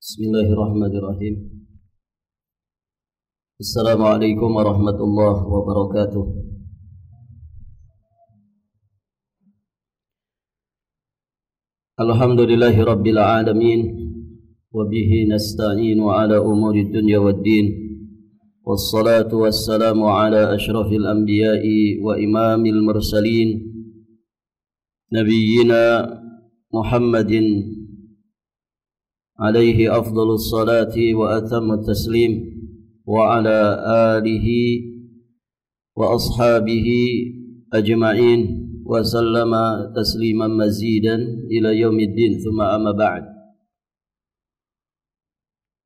Bismillahirrahmanirrahim. Assalamualaikum warahmatullahi wabarakatuh. Alhamdulillahi rabbil alamin, wa bihi nasta'inu ala umuri dunya waddin, wassalatu wassalamu ala ashrafil anbiya'i wa imamil mursalin, nabiyyina Muhammadin alaihi afdalus salati wa atamut taslim, wa ala alihi wa ashabihi ajma'in wa sallama tasliman mazidan ila yaumiddin, thumma amma ba'd.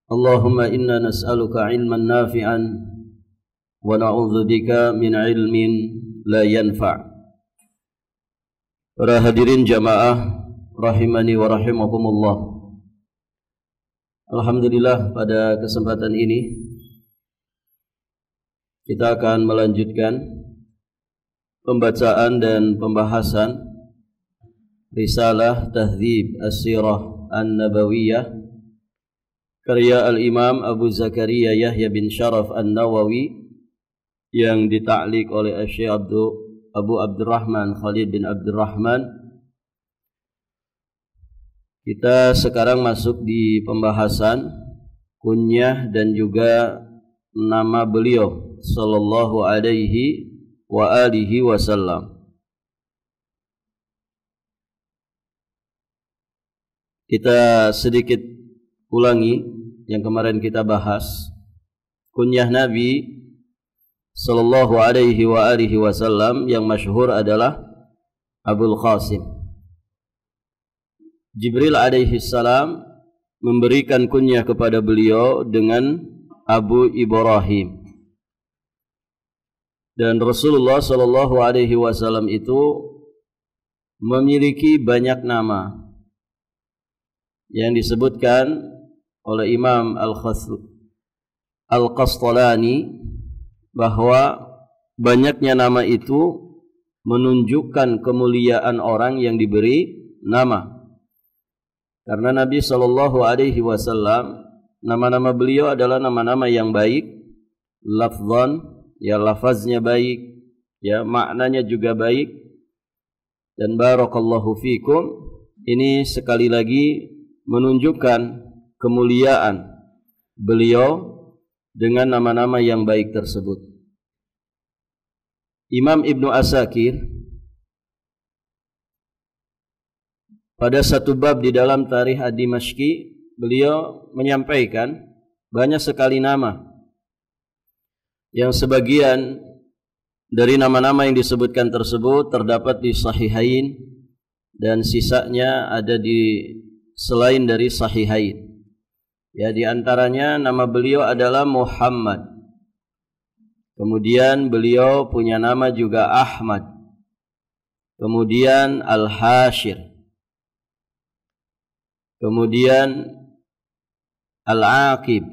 Allahumma inna nas'aluka ilman nafi'an wa na'udzu bika min ilmin la yanfa'. Para hadirin jamaah rahimani wa rahimakumullah. Alhamdulillah, pada kesempatan ini kita akan melanjutkan pembacaan dan pembahasan Risalah Tahdzib As-Sirah An-Nabawiyah karya Al-Imam Abu Zakaria Yahya bin Sharaf An-Nawawi yang ditaklik oleh Syekh Abu Abdurrahman Khalid bin Abdurrahman. Kita sekarang masuk di pembahasan kunyah dan juga nama beliau sallallahu alaihi wa alihi wasallam. Kita sedikit ulangi yang kemarin kita bahas. Kunyah Nabi sallallahu alaihi wa alihi wasallam yang masyhur adalah Abul Qasim. Jibril alaihi salam memberikan kunyah kepada beliau dengan Abu Ibrahim. Dan Rasulullah sallallahu alaihi wasallam itu memiliki banyak nama yang disebutkan oleh Imam Al-Qastalani bahwa banyaknya nama itu menunjukkan kemuliaan orang yang diberi nama. Karena Nabi sallallahu alaihi wasallam, nama-nama beliau adalah nama-nama yang baik, lafzan, ya lafaznya baik, ya maknanya juga baik. Dan barakallahu fikum, ini sekali lagi menunjukkan kemuliaan beliau dengan nama-nama yang baik tersebut. Imam Ibnu Asakir pada satu bab di dalam Tarikh Ad-Dimashqi, beliau menyampaikan banyak sekali nama yang sebagian dari nama-nama yang disebutkan tersebut terdapat di Sahihain dan sisanya ada di selain dari Sahihain. Ya, di antaranya nama beliau adalah Muhammad. Kemudian beliau punya nama juga Ahmad. Kemudian Al-Hashir. Kemudian Al-Aqib,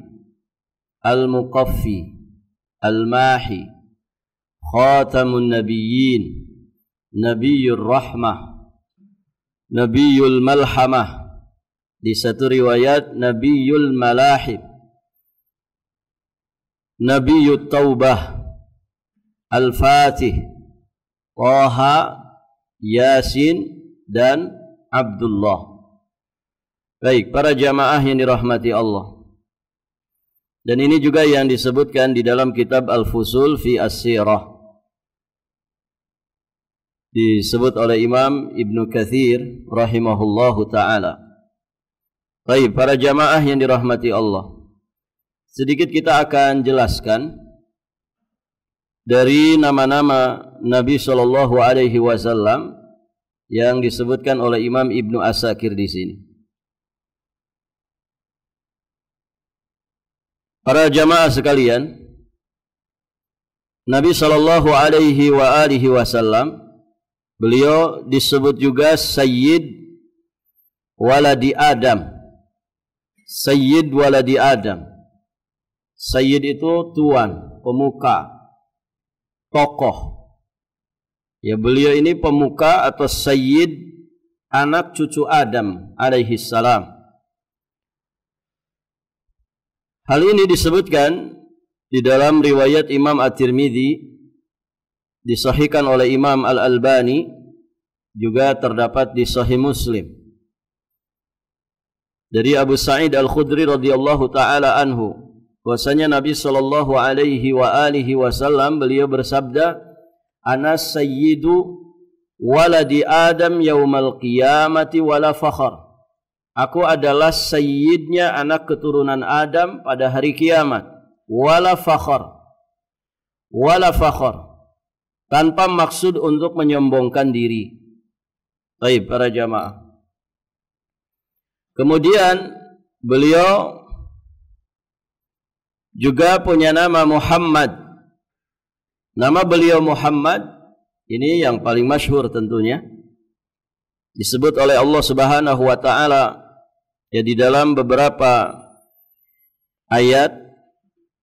Al-Muqaffi, Al-Mahi, Khatamun Nabiyyin, Nabiyyur Rahmah, Nabiyyul Malhamah, di satu riwayat Nabiyyul Malahib, Nabiyyut Taubah, Al-Fatih, Taha, Yasin, dan Abdullah. Baik, para jamaah yang dirahmati Allah. Dan ini juga yang disebutkan di dalam kitab Al-Fusul fi As-Sirah. Disebut oleh Imam Ibnu Katsir rahimahullahu ta'ala. Baik, para jamaah yang dirahmati Allah. Sedikit kita akan jelaskan dari nama-nama Nabi sallallahu alaihi wasallam yang disebutkan oleh Imam Ibnu Asakir di sini. Para jamaah sekalian, Nabi sallallahu alaihi wa alihi wasallam beliau disebut juga Sayyid waladi Adam. Sayyid waladi Adam. Sayyid itu tuan, pemuka, tokoh. Ya, beliau ini pemuka atau Sayyid, anak cucu Adam alaihi salam. Hal ini disebutkan di dalam riwayat Imam At-Tirmidzi, disahihkan oleh Imam Al-Albani, juga terdapat di Sahih Muslim dari Abu Sa'id Al-Khudri radhiyallahu taala anhu, bahwasanya Nabi sallallahu alaihi wa alihi wasallam beliau bersabda, "Ana sayyidu waladi Adam yaumal qiyamati wala fakhr." Aku adalah sayyidnya anak keturunan Adam pada hari kiamat. Wala fakhr. Wala fakhr. Tanpa maksud untuk menyombongkan diri. Baik, para jamaah. Kemudian beliau juga punya nama Muhammad. Nama beliau Muhammad ini yang paling masyhur tentunya. Disebut oleh Allah Subhanahu wa taala ya di dalam beberapa ayat,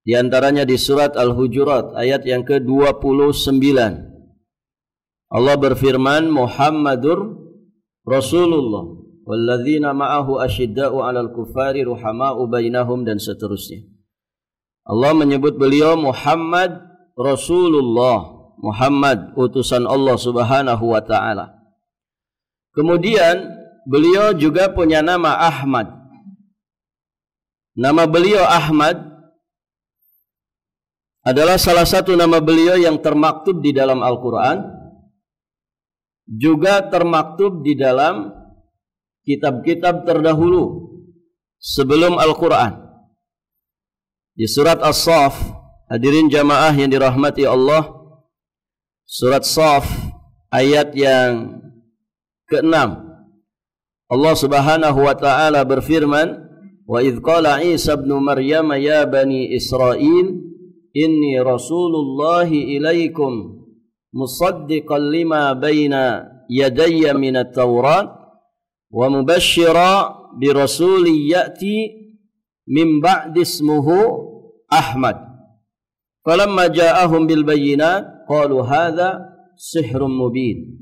di antaranya di surat Al-Hujurat ayat yang ke-29. Allah berfirman, Muhammadur Rasulullah walladzina ma'ahu asyidda'u 'alal kuffari ruhama'u bainahum, dan seterusnya. Allah menyebut beliau Muhammad Rasulullah, Muhammad utusan Allah Subhanahu wa taala. Kemudian beliau juga punya nama Ahmad. Nama beliau Ahmad adalah salah satu nama beliau yang termaktub di dalam Al-Quran, juga termaktub di dalam kitab-kitab terdahulu sebelum Al-Quran. Di surat As-Saff, hadirin jamaah yang dirahmati Allah, surat Saff ayat yang ke-6, Allah Subhanahu wa taala berfirman, "Wa idz qala Isa ibn Maryam ya bani Israil inni rasulullahi ilaikum musaddiqan lima baina yadayya minat Taurat wa mubashshira bi rasulin ya'ti min ba'di ismuhu Ahmad. Falamma ja'ahum bil bayyinat qalu hadza sihrun mubin."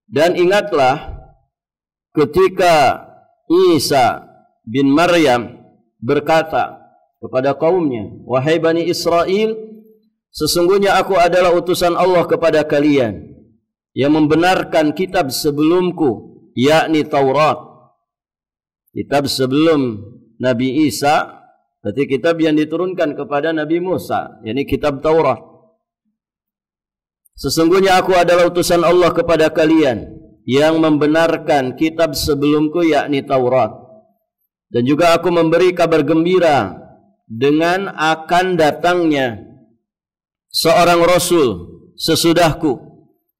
Dan ingatlah ketika Isa bin Maryam berkata kepada kaumnya, "Wahai Bani Israel, sesungguhnya aku adalah utusan Allah kepada kalian yang membenarkan kitab sebelumku, yakni Taurat." Kitab sebelum Nabi Isa berarti kitab yang diturunkan kepada Nabi Musa, yakni kitab Taurat. Sesungguhnya aku adalah utusan Allah kepada kalian yang membenarkan kitab sebelumku, yakni Taurat. Dan juga aku memberi kabar gembira dengan akan datangnya seorang Rasul sesudahku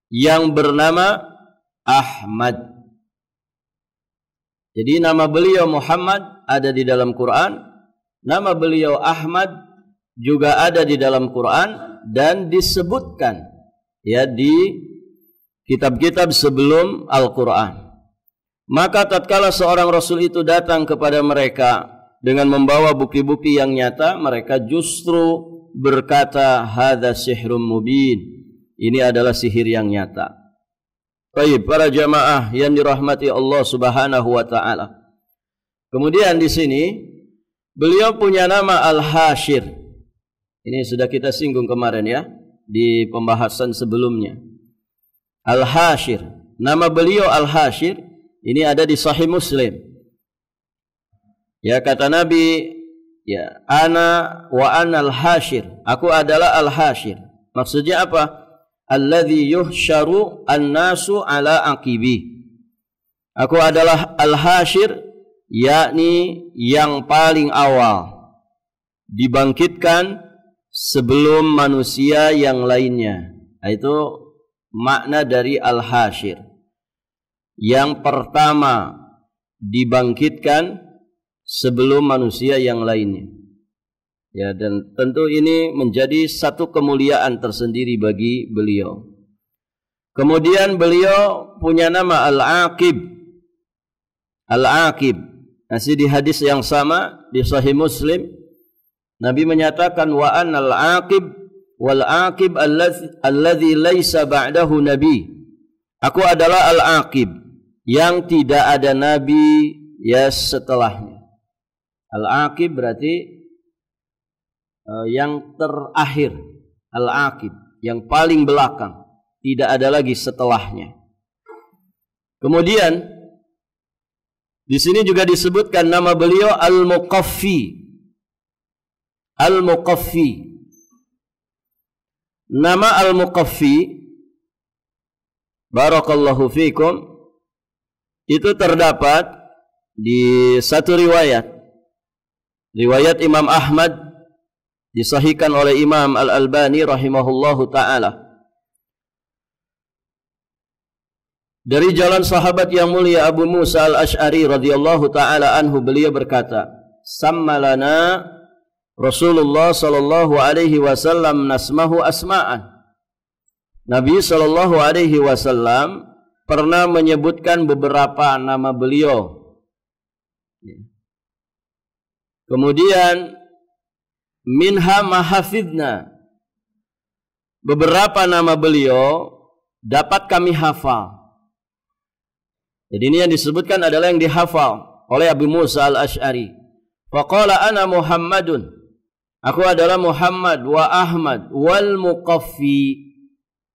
yang bernama Ahmad. Jadi nama beliau Muhammad ada di dalam Quran, nama beliau Ahmad juga ada di dalam Quran dan disebutkan ya di kitab-kitab sebelum Al-Quran. Maka tatkala seorang Rasul itu datang kepada mereka dengan membawa bukti-bukti yang nyata, mereka justru berkata, "Hadza sihrun mubin." Ini adalah sihir yang nyata. Baik, para jamaah yang dirahmati Allah Subhanahu wa taala. Kemudian di sini beliau punya nama Al-Hashir. Ini sudah kita singgung kemarin ya di pembahasan sebelumnya. Al-Hashir, nama beliau Al-Hashir ini ada di Sahih Muslim. Ya, kata Nabi, ya, ana wa ana al-hashir, aku adalah al-hashir. Maksudnya apa? Alladzi yuhsyaru an-nasu ala aqibi. Aku adalah al-hashir, yakni yang paling awal dibangkitkan sebelum manusia yang lainnya. Itu makna dari al-hashir. Yang pertama dibangkitkan sebelum manusia yang lainnya. Ya, dan tentu ini menjadi satu kemuliaan tersendiri bagi beliau. Kemudian beliau punya nama Al-Aqib. Al-Aqib. Masih di hadis yang sama di Sahih Muslim, Nabi menyatakan, "Wa anal aqib wal aqib alladzi laisa ba'dahu nabi." Aku adalah al-aqib yang tidak ada nabi ya setelahnya. Al-aqib berarti yang terakhir, al-aqib, yang paling belakang, tidak ada lagi setelahnya. Kemudian di sini juga disebutkan nama beliau Al-Muqaffi. Al-Muqaffi. Nama Al-Muqaffi, barakallahu fikum, itu terdapat di satu riwayat. Riwayat Imam Ahmad disahihkan oleh Imam Al-Albani rahimahullahu ta'ala. Dari jalan sahabat yang mulia Abu Musa Al-Ash'ari radhiyallahu ta'ala anhu, beliau berkata, "Sammalana Rasulullah sallallahu alaihi wasallam nasmahu asma'an." Nabi sallallahu alaihi wasallam pernah menyebutkan beberapa nama beliau. Kemudian minha mahafidna, beberapa nama beliau dapat kami hafal. Jadi ini yang disebutkan adalah yang dihafal oleh Abu Musa Al-Ash'ari. Faqala ana Muhammadun, aku adalah Muhammad, wa Ahmad wal Muqaffi,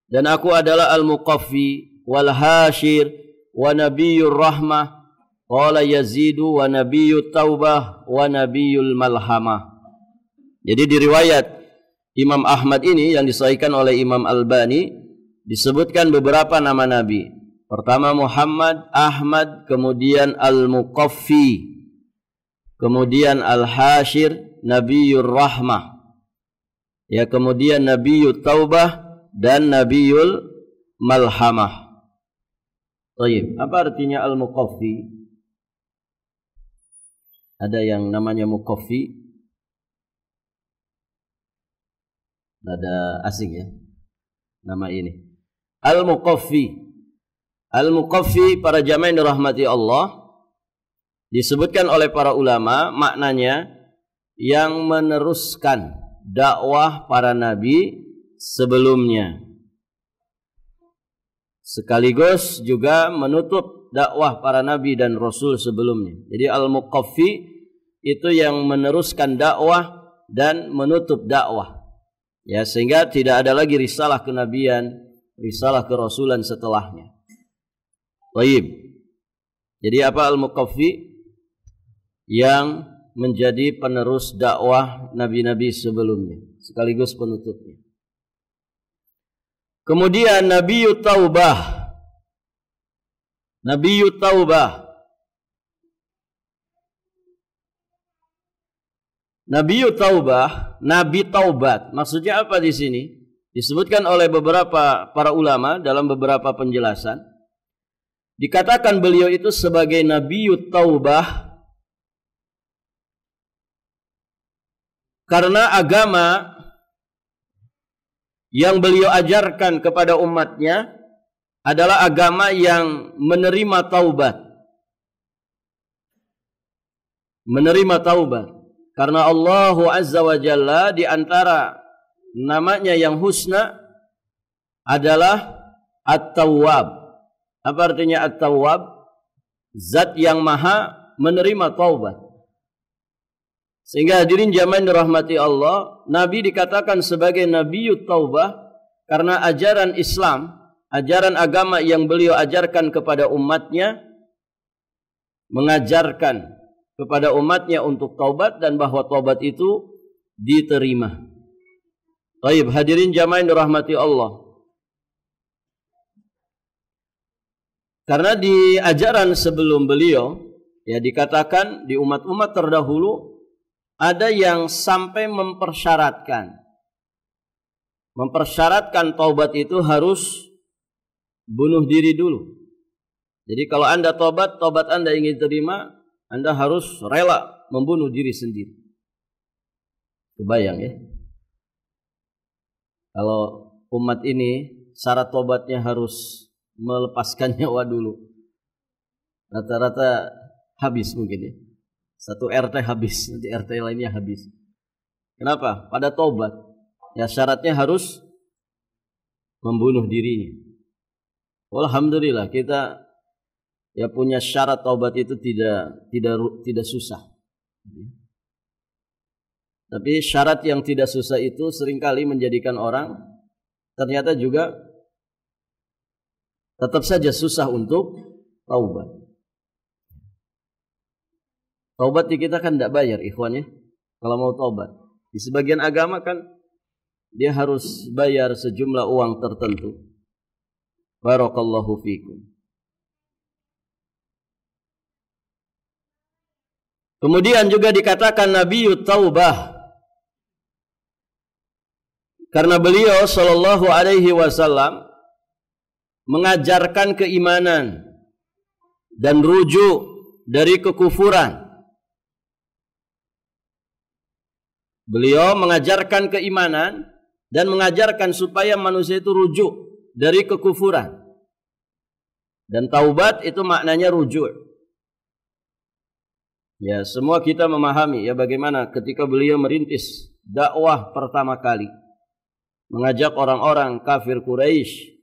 dan aku adalah Al-Muqaffi, wal Hashir wa Nabiyyur Rahmah, qala Yazidu wa Nabiyyut Taubah wa Nabiyyul Malhamah. Jadi di riwayat Imam Ahmad ini yang disahihkan oleh Imam Albani disebutkan beberapa nama Nabi. Pertama Muhammad, Ahmad, kemudian Al-Muqaffi, kemudian Al-Hashir, Nabiyyur Rahmah, ya, kemudian Nabiyyut Taubah dan Nabiyyul Malhamah. Baik, apa artinya Al-Muqaffi? Ada yang namanya Muqaffi? Ada asing ya nama ini. Al-Muqaffi. Al-Muqaffi, para jamaah yang dirahmati Allah, disebutkan oleh para ulama maknanya yang meneruskan dakwah para nabi sebelumnya, sekaligus juga menutup dakwah para nabi dan rasul sebelumnya. Jadi Al-Muqaffi itu yang meneruskan dakwah dan menutup dakwah, ya, sehingga tidak ada lagi risalah kenabian, risalah kerasulan setelahnya. Baik. Jadi apa Al-Muqaffi? Yang menjadi penerus dakwah nabi-nabi sebelumnya sekaligus penutupnya. Kemudian Nabiyyut Taubah. Nabiyyut Taubah. Nabiyyut Taubah, Nabi Taubat. Maksudnya apa di sini? Disebutkan oleh beberapa para ulama dalam beberapa penjelasan. Dikatakan beliau itu sebagai Nabiyyut Taubah karena agama yang beliau ajarkan kepada umatnya adalah agama yang menerima taubat. Menerima taubat. Karena Allah Azza wa Jalla di antara namanya yang husna adalah At-Tawwab. Apa artinya At-Tawwab? Zat yang maha menerima taubat. Sehingga hadirin jamaah dirahmati Allah, Nabi dikatakan sebagai Nabiyyut Taubah karena ajaran Islam, ajaran agama yang beliau ajarkan kepada umatnya, mengajarkan kepada umatnya untuk taubat dan bahwa taubat itu diterima. Baik, hadirin jamaah dirahmati Allah. Karena di ajaran sebelum beliau, ya, dikatakan di umat-umat terdahulu ada yang sampai mempersyaratkan taubat itu harus bunuh diri dulu. Jadi kalau Anda taubat Anda ingin terima, Anda harus rela membunuh diri sendiri. Kebayang ya? Kalau umat ini syarat taubatnya harus melepaskan nyawa dulu, rata-rata habis mungkin ya. Satu RT habis, nanti RT lainnya habis. Kenapa? Pada taubat, ya syaratnya harus membunuh dirinya. Alhamdulillah kita ya punya syarat taubat itu tidak susah. Tapi syarat yang tidak susah itu seringkali menjadikan orang ternyata juga tetap saja susah untuk taubat. Taubat di kita kan tidak bayar, ikhwan ya. Kalau mau taubat. Di sebagian agama kan dia harus bayar sejumlah uang tertentu. Barakallahu fikum. Kemudian juga dikatakan Nabiyut Taubah. Karena beliau sallallahu alaihi wasallam mengajarkan keimanan dan rujuk dari kekufuran. Beliau mengajarkan keimanan dan mengajarkan supaya manusia itu rujuk dari kekufuran. Dan taubat itu maknanya rujuk. Ya, semua kita memahami ya bagaimana ketika beliau merintis dakwah pertama kali, mengajak orang-orang kafir Quraisy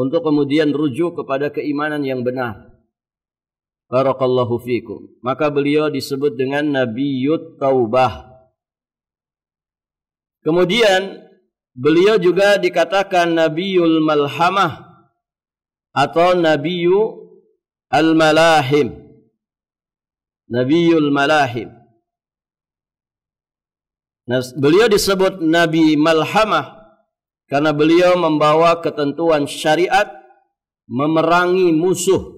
untuk kemudian rujuk kepada keimanan yang benar. Barakallahu fikum. Maka beliau disebut dengan Nabiyut Taubah. Kemudian beliau juga dikatakan Nabiyul Malhamah atau Nabiyu Al-Malahim. Nabiyul Malahim. Nah, beliau disebut Nabi Malhamah karena beliau membawa ketentuan syariat memerangi musuh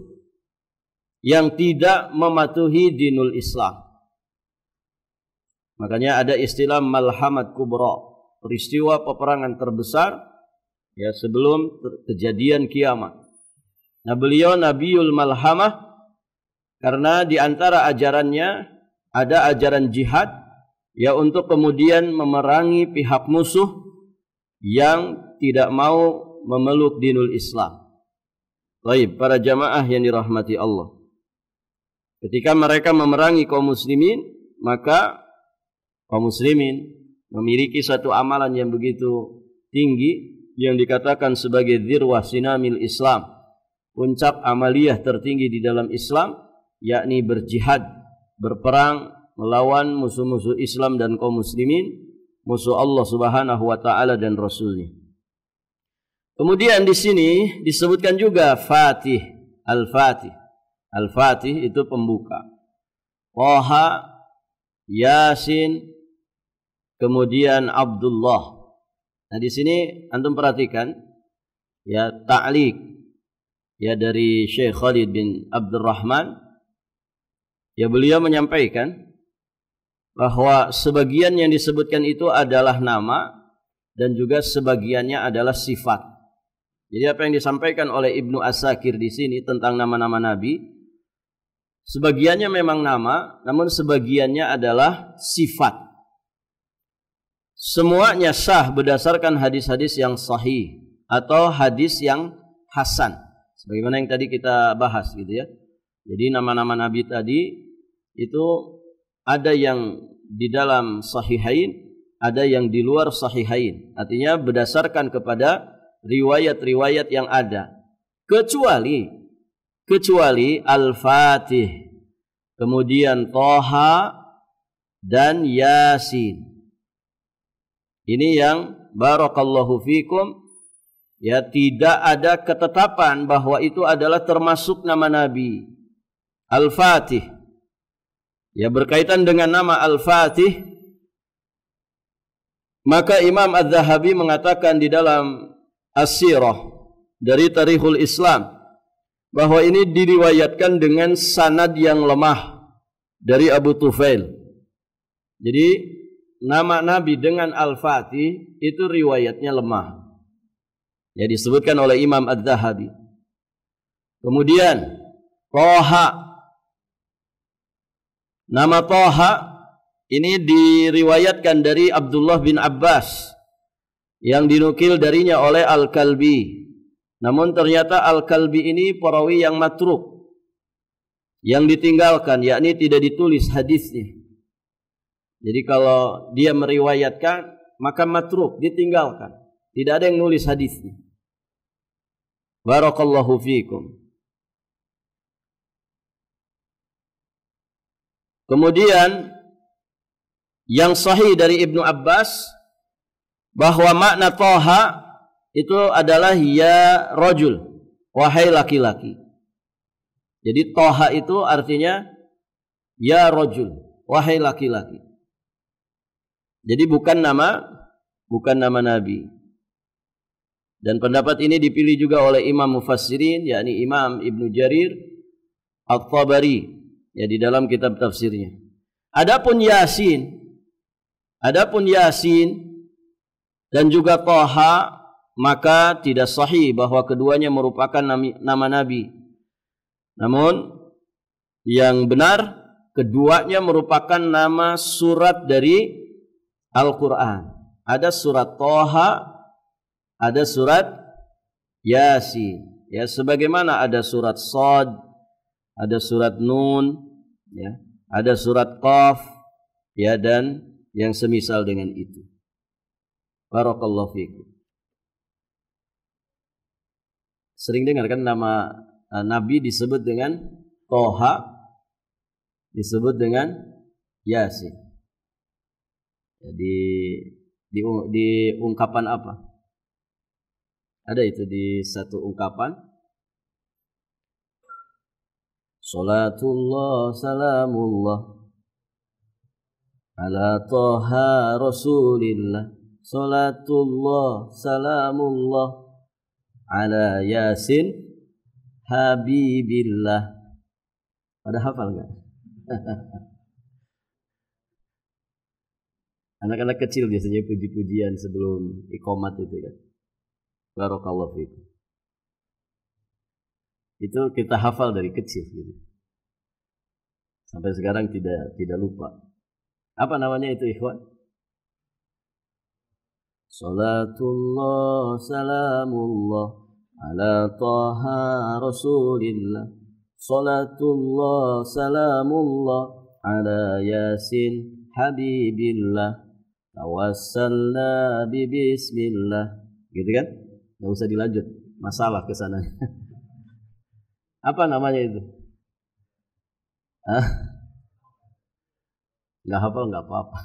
yang tidak mematuhi dinul Islam. Makanya ada istilah Malhamat Kubra, peristiwa peperangan terbesar ya sebelum kejadian kiamat. Nah, beliau Nabiul Malhamah karena di antara ajarannya ada ajaran jihad ya untuk kemudian memerangi pihak musuh yang tidak mau memeluk dinul Islam. Baik, para jamaah yang dirahmati Allah. Ketika mereka memerangi kaum muslimin, maka kaum muslimin memiliki satu amalan yang begitu tinggi yang dikatakan sebagai dzirwah sinamil Islam, puncak amaliyah tertinggi di dalam Islam, yakni berjihad, berperang melawan musuh-musuh Islam dan kaum muslimin, musuh Allah Subhanahu wa taala dan Rasulnya. Kemudian di sini disebutkan juga Fatih, Al-Fatih. Al-Fatih itu pembuka. Thaha, Yasin, kemudian Abdullah. Nah, di sini antum perhatikan ya ta'liq ya dari Syekh Khalid bin Abdurrahman. Ya, beliau menyampaikan bahwa sebagian yang disebutkan itu adalah nama dan juga sebagiannya adalah sifat. Jadi apa yang disampaikan oleh Ibnu Asakir di sini tentang nama-nama nabi, sebagiannya memang nama, namun sebagiannya adalah sifat. Semuanya sah berdasarkan hadis-hadis yang sahih atau hadis yang hasan. Sebagaimana yang tadi kita bahas gitu ya. Jadi nama-nama nabi tadi itu ada yang di dalam sahihain, ada yang di luar sahihain. Artinya berdasarkan kepada riwayat-riwayat yang ada. Kecuali Al-Fatih, kemudian Thaha dan Yasin. Ini yang barakallahu fikum ya tidak ada ketetapan bahwa itu adalah termasuk nama nabi. Al-Fatih ya berkaitan dengan nama Al-Fatih, maka Imam Az-Zahabi mengatakan di dalam As-Sirah dari Tarikhul Islam bahwa ini diriwayatkan dengan sanad yang lemah dari Abu Tufail. Jadi nama nabi dengan Al-Fatih itu riwayatnya lemah. Ya, disebutkan oleh Imam Az-Zahabi. Kemudian Thaha. Nama Thaha ini diriwayatkan dari Abdullah bin Abbas yang dinukil darinya oleh Al-Kalbi. Namun ternyata Al-Kalbi ini perawi yang matruk, yang ditinggalkan, yakni tidak ditulis hadisnya. Jadi kalau dia meriwayatkan maka matruk, ditinggalkan. Tidak ada yang nulis hadisnya. Barakallahu fikum. Kemudian yang sahih dari Ibnu Abbas bahwa makna Toha itu adalah ya rajul, wahai laki-laki. Jadi Toha itu artinya ya rajul, wahai laki-laki. Jadi bukan nama Nabi. Dan pendapat ini dipilih juga oleh Imam Mufassirin, yakni Imam Ibnu Jarir At-Tabari, ya di dalam kitab tafsirnya. Adapun Yasin dan juga Toha, maka tidak sahih bahwa keduanya merupakan nama Nabi. Namun yang benar keduanya merupakan nama surat dari Al-Quran. Ada surat Toha, ada surat Yasin. Ya, sebagaimana ada surat Shad, ada surat Nun, ya, ada surat Qaf, ya, dan yang semisal dengan itu. Barakallahu fiikum. Sering dengar kan nama Nabi disebut dengan Toha, disebut dengan Yasin. Jadi di ungkapan apa? Ada itu di satu ungkapan. Salatullah salamullah ala Toha Rasulillah. Salatullah salamullah ala Yasin Habibillah. Ada hafal enggak? Anak-anak kecil biasanya puji-pujian sebelum iqamat itu kan. Barakallahu fiikum. Itu kita hafal dari kecil gitu. Sampai sekarang tidak lupa. Apa namanya itu, ikhwan? Salatullah salamullah ala Taha Rasulillah. Salatullah salamullah ala Yasin Habibillah. Tawassalna bi bismillah. Gitu kan? Nggak usah dilanjut. Masalah ke sana. Apa namanya itu? Nggak hafal nggak apa-apa.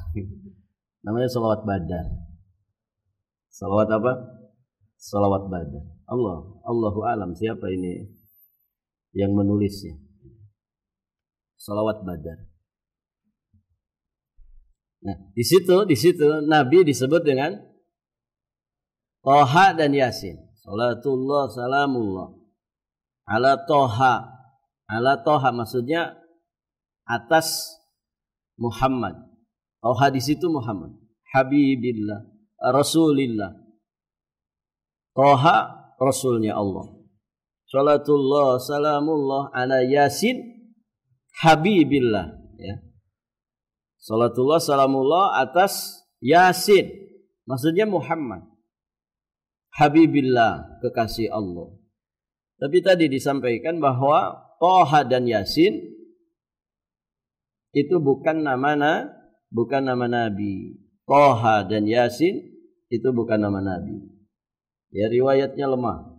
Namanya salawat badar. Salawat apa? Salawat badar. Allahu alam siapa ini yang menulisnya. Salawat badar. Nah, di situ Nabi disebut dengan Toha dan Yasin. Salatullah salamullah ala Toha. Ala Toha maksudnya atas Muhammad. Toha di situ Muhammad. Habibillah, Rasulillah. Toha Rasulnya Allah. Salatullah salamullah ala Yasin Habibillah, ya. Salatullah salamullah atas Yasin, maksudnya Muhammad. Habibillah, kekasih Allah. Tapi tadi disampaikan bahwa Toha dan Yasin itu bukan nama Nabi. Toha dan Yasin itu bukan nama Nabi. Ya, riwayatnya lemah.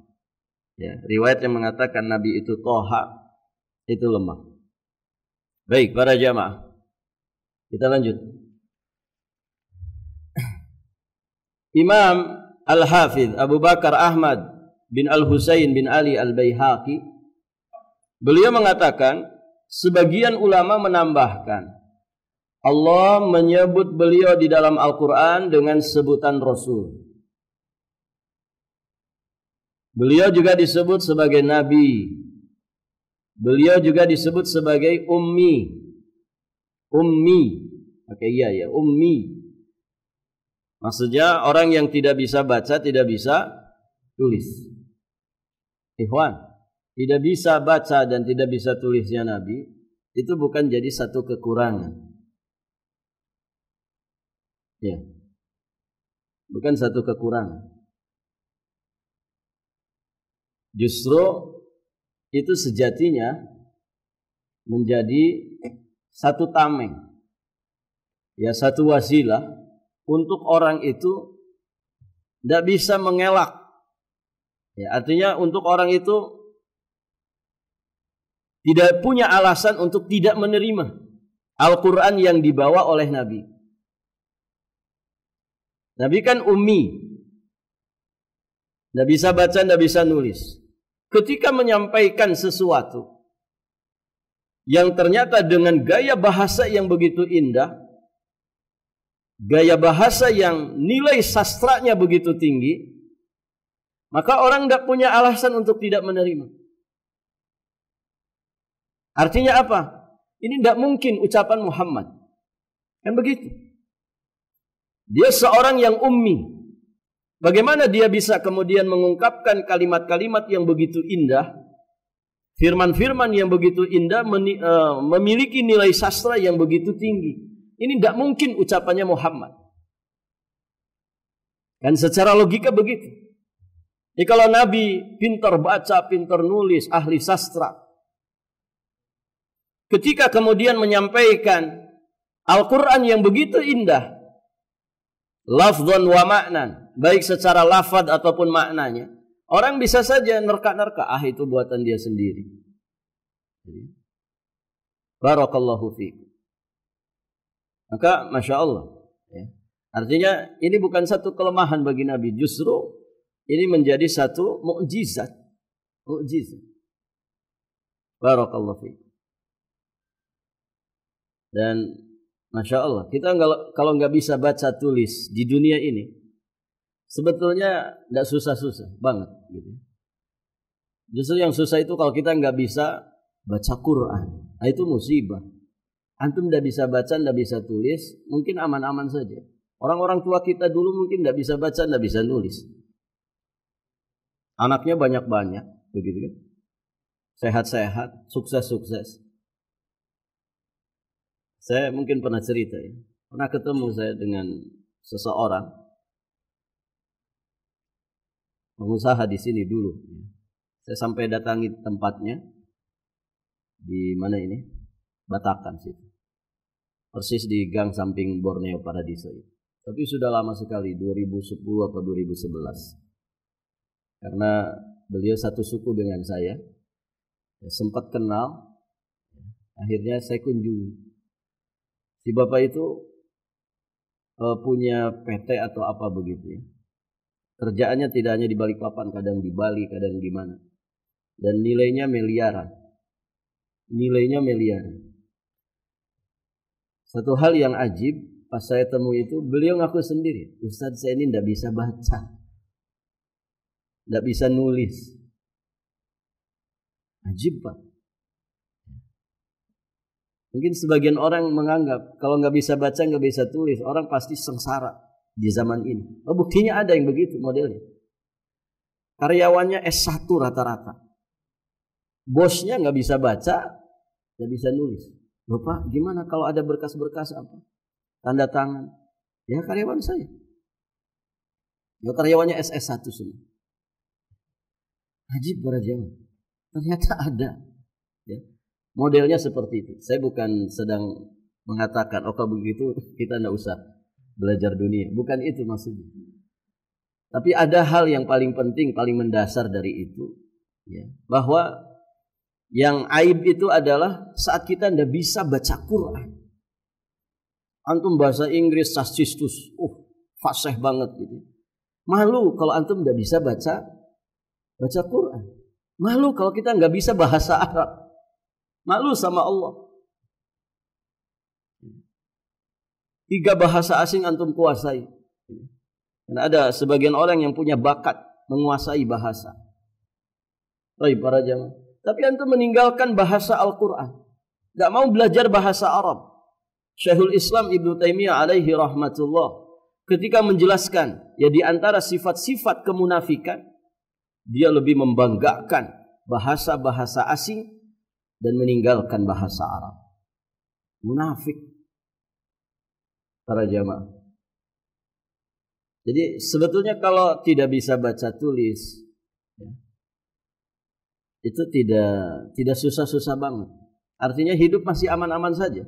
Ya, riwayat yang mengatakan Nabi itu Toha itu lemah. Baik, para jamaah. Kita lanjut. Imam Al-Hafidh Abu Bakar Ahmad bin Al-Husain bin Ali Al-Baihaqi, beliau mengatakan, sebagian ulama menambahkan, Allah menyebut beliau di dalam Al-Quran dengan sebutan Rasul. Beliau juga disebut sebagai Nabi. Beliau juga disebut sebagai Ummi. Ummi. Oke, iya, Ummi. Maksudnya orang yang tidak bisa baca, tidak bisa tulis. Ikhwan, tidak bisa baca dan tidak bisa tulisnya Nabi, itu bukan jadi satu kekurangan. Ya. Bukan satu kekurangan. Justru itu sejatinya menjadi satu tameng. Ya, satu wasilah untuk orang itu tidak bisa mengelak. Ya, artinya untuk orang itu tidak punya alasan untuk tidak menerima Al-Quran yang dibawa oleh Nabi. Nabi kan ummi, tidak bisa baca, tidak bisa nulis. Ketika menyampaikan sesuatu yang ternyata dengan gaya bahasa yang begitu indah, gaya bahasa yang nilai sastranya begitu tinggi, maka orang tidak punya alasan untuk tidak menerima. Artinya apa? Ini tidak mungkin ucapan Muhammad. Kan begitu. Dia seorang yang ummi. Bagaimana dia bisa kemudian mengungkapkan kalimat-kalimat yang begitu indah, firman-firman yang begitu indah, memiliki nilai sastra yang begitu tinggi. Ini tidak mungkin ucapannya Muhammad. Kan secara logika begitu. Jadi kalau Nabi pintar baca, pintar nulis, ahli sastra, ketika kemudian menyampaikan Al-Quran yang begitu indah, lafdhan wa ma'nan, baik secara lafad ataupun maknanya, orang bisa saja nerka-nerka, itu buatan dia sendiri. Barakallahu fiikum. Maka Masya Allah, ya. Artinya ini bukan satu kelemahan bagi Nabi, justru ini menjadi satu mukjizat. Mukjizat. Barakallahu fiikum. Dan Masya Allah, kita kalau nggak bisa baca tulis di dunia ini, sebetulnya tidak susah-susah banget. Gitu. Justru yang susah itu kalau kita nggak bisa baca Quran. Nah, itu musibah. Antum tidak bisa baca, tidak bisa tulis, mungkin aman-aman saja. Orang-orang tua kita dulu mungkin tidak bisa baca, tidak bisa nulis. Anaknya banyak-banyak, begitu kan? Sehat-sehat, sukses-sukses. Saya mungkin pernah cerita ya. Pernah ketemu saya dengan seseorang pengusaha di sini dulu. Saya sampai datangi tempatnya di mana ini? Batakan situ. Persis di gang samping Borneo Paradiso itu. Tapi sudah lama sekali, 2010 atau 2011. Karena beliau satu suku dengan saya, ya, sempat kenal, akhirnya saya kunjungi. Si bapak itu punya PT atau apa begitu ya. Kerjaannya tidak hanya di Balikpapan, kadang di Bali, kadang di mana. Dan nilainya miliaran. Nilainya miliaran. Satu hal yang ajib, pas saya temui itu, beliau ngaku sendiri, Ustadz saya ini tidak bisa baca. Tidak bisa nulis. Ajib Pak. Mungkin sebagian orang menganggap kalau nggak bisa baca, nggak bisa tulis, orang pasti sengsara di zaman ini. Oh, buktinya ada yang begitu modelnya. Karyawannya S1 rata-rata. Bosnya nggak bisa baca, nggak bisa nulis. Loh Pak, gimana kalau ada berkas-berkas apa? Tanda tangan. Ya karyawan saya. Ya karyawannya SS1 semua. Ajib para jamaah. Ternyata ada. Ya. Modelnya seperti itu. Saya bukan sedang mengatakan, oh kalau begitu kita tidak usah belajar dunia. Bukan itu maksudnya. Tapi ada hal yang paling penting, paling mendasar dari itu. Ya, bahwa yang aib itu adalah saat kita tidak bisa baca Quran. Antum bahasa Inggris, sasistus, fasih banget gitu. Malu kalau antum tidak bisa baca Quran. Malu kalau kita nggak bisa bahasa Arab. Malu sama Allah. 3 bahasa asing antum kuasai. Dan ada sebagian orang yang punya bakat menguasai bahasa. Baik para jamaah. Tapi antum meninggalkan bahasa Al-Quran. Tidak mau belajar bahasa Arab. Syekhul Islam Ibnu Taimiyah alaihi rahmatullah, ketika menjelaskan ya di antara sifat-sifat kemunafikan, dia lebih membanggakan bahasa-bahasa asing dan meninggalkan bahasa Arab. Munafik para jamaah. Jadi sebetulnya kalau tidak bisa baca tulis, ya, itu tidak susah-susah banget. Artinya hidup masih aman-aman saja.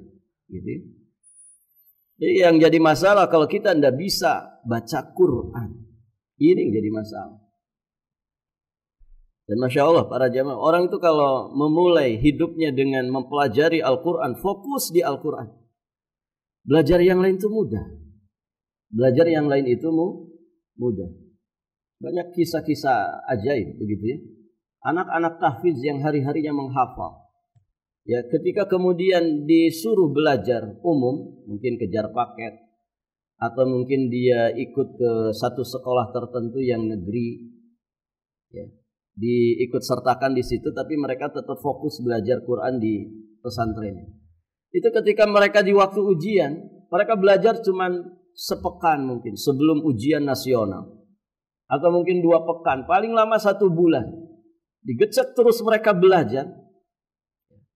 Gitu. Jadi yang jadi masalah kalau kita tidak bisa baca Quran, ini yang jadi masalah. Dan Masya Allah para jamaah, orang itu kalau memulai hidupnya dengan mempelajari Al-Quran, fokus di Al-Quran. Belajar yang lain itu mudah. Belajar yang lain itu mudah. Banyak kisah-kisah ajaib begitu ya. Anak-anak tahfiz yang hari-harinya menghafal. Ya, ketika kemudian disuruh belajar umum, mungkin kejar paket atau mungkin dia ikut ke satu sekolah tertentu yang negeri, ya, diikut sertakan di situ, tapi mereka tetap fokus belajar Quran di pesantrennya. Itu ketika mereka di waktu ujian, mereka belajar cuman sepekan mungkin sebelum ujian nasional. Atau mungkin 2 pekan, paling lama 1 bulan. Digecek terus mereka belajar.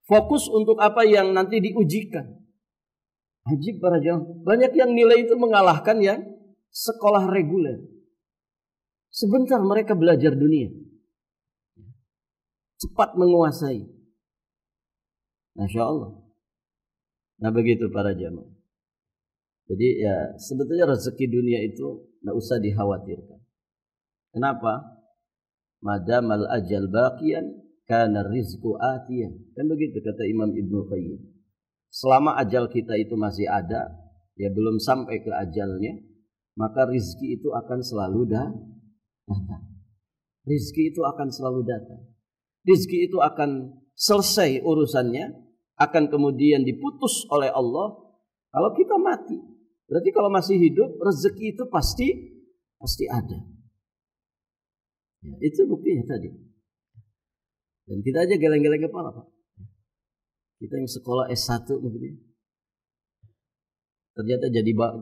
Fokus untuk apa yang nanti diujikan. Ajib para jamaah. Banyak yang nilai itu mengalahkan yang sekolah reguler. Sebentar mereka belajar dunia. Cepat menguasai. Masya Allah. Nah begitu para jamaah. Jadi ya sebetulnya rezeki dunia itu tidak usah dikhawatirkan. Kenapa? Madamal ajal baqiyan kana rizqu atiyan. Kan begitu kata Imam Ibnu Qayyim. Selama ajal kita itu masih ada, ya belum sampai ke ajalnya, maka rizki itu akan selalu datang. Rizki itu akan selalu datang. Rizki itu akan selesai urusannya, akan kemudian diputus oleh Allah kalau kita mati. Berarti kalau masih hidup, rezeki itu pasti ada. Ya, itu buktinya tadi. Dan kita aja geleng-geleng kepala, Pak. Kita yang sekolah S1 begini. Ternyata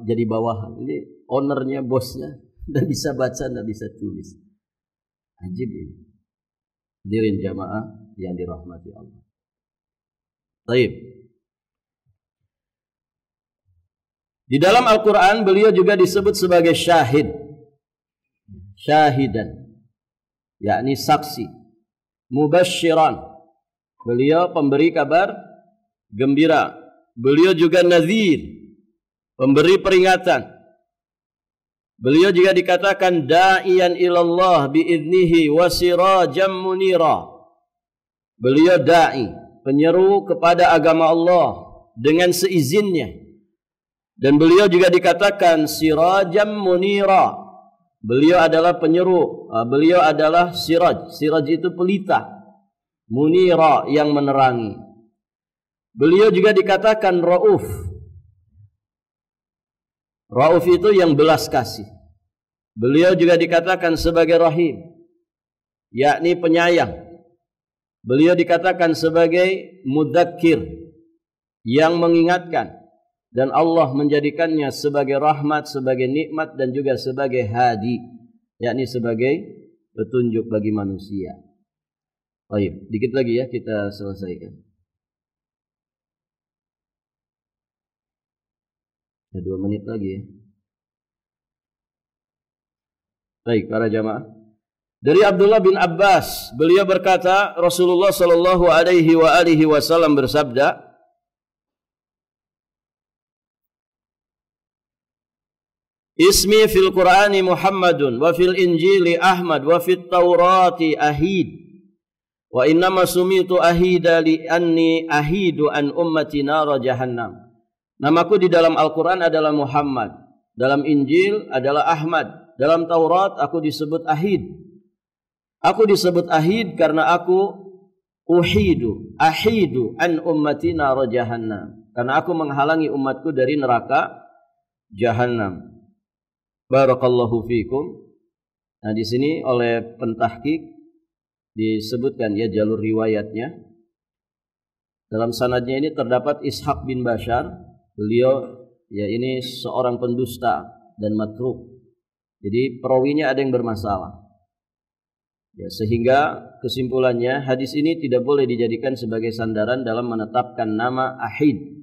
jadi bawahan. Ini ownernya, bosnya, tidak bisa baca, tidak bisa tulis. Ajib ini. Hadirin jamaah yang dirahmati Allah. Baik. Di dalam Al-Quran beliau juga disebut sebagai syahid. Syahidan. Yakni saksi. Mubasyiran. Beliau pemberi kabar gembira. Beliau juga nazir. Pemberi peringatan. Beliau juga dikatakan da'iyan ilallah bi'idnihi wa sirajam munira. Beliau da'i. Penyeru kepada agama Allah dengan seizinnya. Dan beliau juga dikatakan sirajam munira. Beliau adalah penyeru, beliau adalah siraj. Siraj itu pelita. Munira yang menerangi. Beliau juga dikatakan rauf. Rauf itu yang belas kasih. Beliau juga dikatakan sebagai rahim, yakni penyayang. Beliau dikatakan sebagai mudzakir, yang mengingatkan. Dan Allah menjadikannya sebagai rahmat, sebagai nikmat dan juga sebagai hadi, yakni sebagai petunjuk bagi manusia. Baik, dikit lagi ya kita selesaikan. Ya 2 menit lagi ya. Baik para jamaah. Dari Abdullah bin Abbas, beliau berkata Rasulullah sallallahu alaihi wasallam bersabda, Ismi fil Qur'ani Muhammadun wa fil Injili Ahmad wa fit Taurati Ahid wa innama sumitu ahida li anni ahidu an ummati nara jahannam. Namaku di dalam Al-Quran adalah Muhammad, dalam Injil adalah Ahmad, dalam Taurat aku disebut Ahid. Aku disebut Ahid karena aku ahidu an ummati nara jahannam, karena aku menghalangi umatku dari neraka jahannam. Barakallahu fikum. Nah di sini oleh pentahqiq disebutkan ya jalur riwayatnya. Dalam sanadnya ini terdapat Ishaq bin Bashar. Beliau ya ini seorang pendusta dan matruk. Jadi perawinya ada yang bermasalah. Ya sehingga kesimpulannya hadis ini tidak boleh dijadikan sebagai sandaran dalam menetapkan nama Ahid.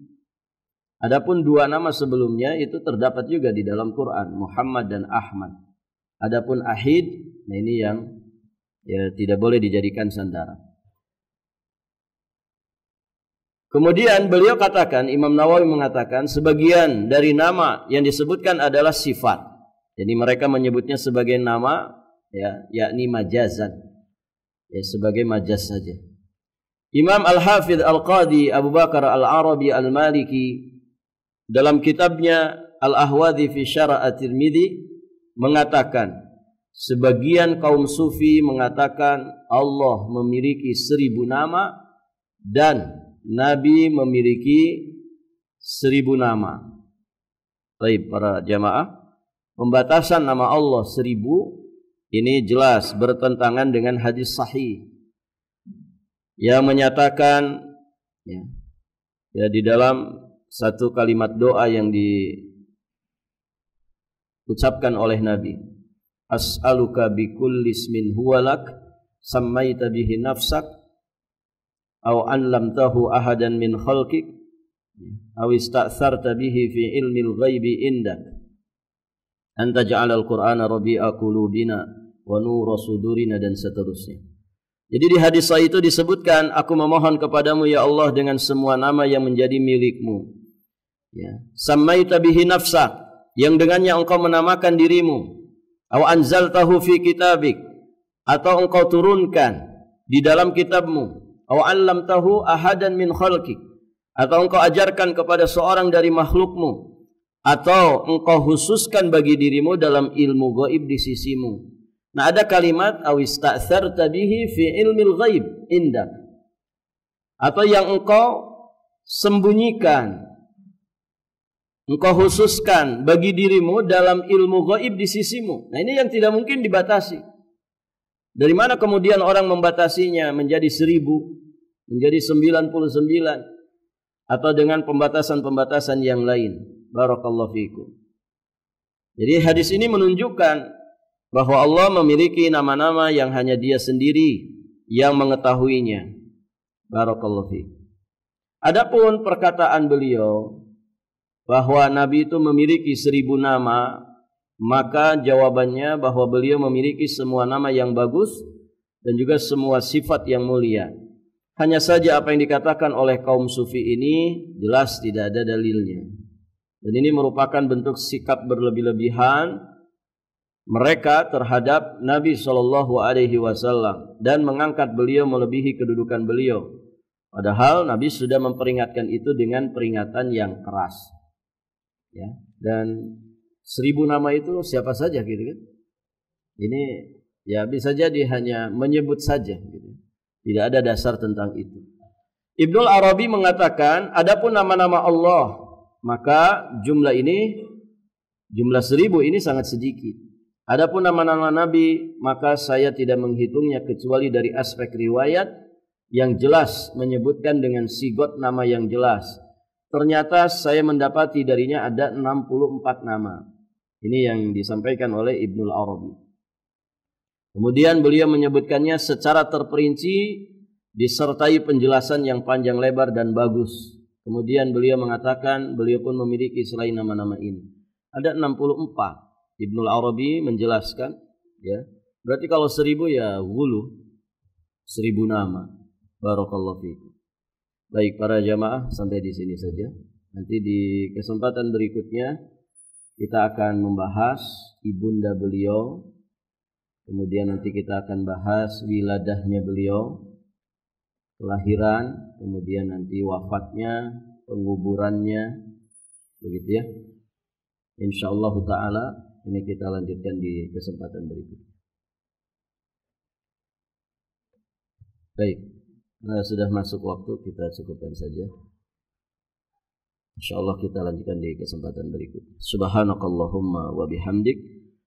Adapun 2 nama sebelumnya itu terdapat juga di dalam Quran, Muhammad dan Ahmad. Adapun Ahid, nah ini yang ya tidak boleh dijadikan sandaran. Kemudian beliau katakan, Imam Nawawi mengatakan sebagian dari nama yang disebutkan adalah sifat. Jadi mereka menyebutnya sebagai nama ya, yakni majazan. Ya sebagai majaz saja. Imam Al-Hafidh Al-Qadi Abu Bakar Al-Arabi Al-Maliki dalam kitabnya Al-Ahwadhi fi Syarah At-Tirmidzi mengatakan, sebagian kaum sufi mengatakan Allah memiliki 1000 nama dan Nabi memiliki 1000 nama. Baik para jamaah, pembatasan nama Allah 1000 ini jelas bertentangan dengan hadis sahih yang menyatakan ya di dalam satu kalimat doa yang diucapkan oleh Nabi, as'aluka bikulli ismin huwalak sammaita bihi nafsak aw 'allamtahu ahadan min khalqik aw ista'tharta bihi fi ilmil ghaibi indak anta ja'alal qur'ana rabi'a qulubina wa nura sudurina, dan seterusnya. Jadi di hadis sahih itu disebutkan, aku memohon kepadamu ya Allah dengan semua nama yang menjadi milikmu, ya, sammaita bihi nafsak, yang dengannya engkau menamakan dirimu, aw anzaltahu fi kitabik, atau engkau turunkan di dalam kitabmu, aw 'allamtahu ahadan min khalqik, atau engkau ajarkan kepada seorang dari makhlukmu, atau engkau khususkan bagi dirimu dalam ilmu gaib di sisimu. Nah, ada kalimat aw ista'tharta bihi fi ilmil ghaib indak, atau yang engkau sembunyikan, engkau khususkan bagi dirimu dalam ilmu gaib di sisimu. Nah, ini yang tidak mungkin dibatasi. Dari mana kemudian orang membatasinya menjadi 1000, menjadi 99, atau dengan pembatasan-pembatasan yang lain? Barakallahu fikum. Jadi hadis ini menunjukkan bahwa Allah memiliki nama-nama yang hanya Dia sendiri yang mengetahuinya. Barakallahu fikum. Adapun perkataan beliau bahwa Nabi itu memiliki 1000 nama, maka jawabannya bahwa beliau memiliki semua nama yang bagus dan juga semua sifat yang mulia. Hanya saja apa yang dikatakan oleh kaum sufi ini jelas tidak ada dalilnya. Dan ini merupakan bentuk sikap berlebih-lebihan mereka terhadap Nabi SAW dan mengangkat beliau melebihi kedudukan beliau. Padahal Nabi sudah memperingatkan itu dengan peringatan yang keras. Ya, dan 1000 nama itu siapa saja gitu kan? Ini ya bisa jadi hanya menyebut saja gitu. Tidak ada dasar tentang itu. Ibnul Arabi mengatakan, adapun nama-nama Allah, maka jumlah 1000 ini sangat sedikit. Adapun nama-nama Nabi, maka saya tidak menghitungnya kecuali dari aspek riwayat yang jelas menyebutkan dengan sigot nama yang jelas. Ternyata saya mendapati darinya ada 64 nama. Ini yang disampaikan oleh Ibnul Arabi. Kemudian beliau menyebutkannya secara terperinci disertai penjelasan yang panjang lebar dan bagus. Kemudian beliau mengatakan beliau pun memiliki selain nama-nama ini. Ada 64. Ibnul Arabi menjelaskan, ya. Berarti kalau 1000 ya wulu 1000 nama. Barakallahu fiikum. Baik para jamaah, sampai di sini saja. Nanti di kesempatan berikutnya kita akan membahas ibunda beliau. Kemudian nanti kita akan bahas wiladahnya beliau, kelahiran, kemudian nanti wafatnya, penguburannya, begitu ya. Insyaallah taala ini kita lanjutkan di kesempatan berikutnya. Baik, nah, sudah masuk waktu, kita cukupkan saja. Insyaallah kita lanjutkan di kesempatan berikutnya. Subhanakallahumma wa bihamdik,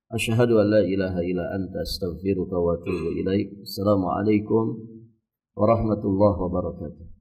asyhadu an la ilaha illa anta, astaghfiruka wa atubu ilaik. Assalamualaikum warahmatullahi wabarakatuh.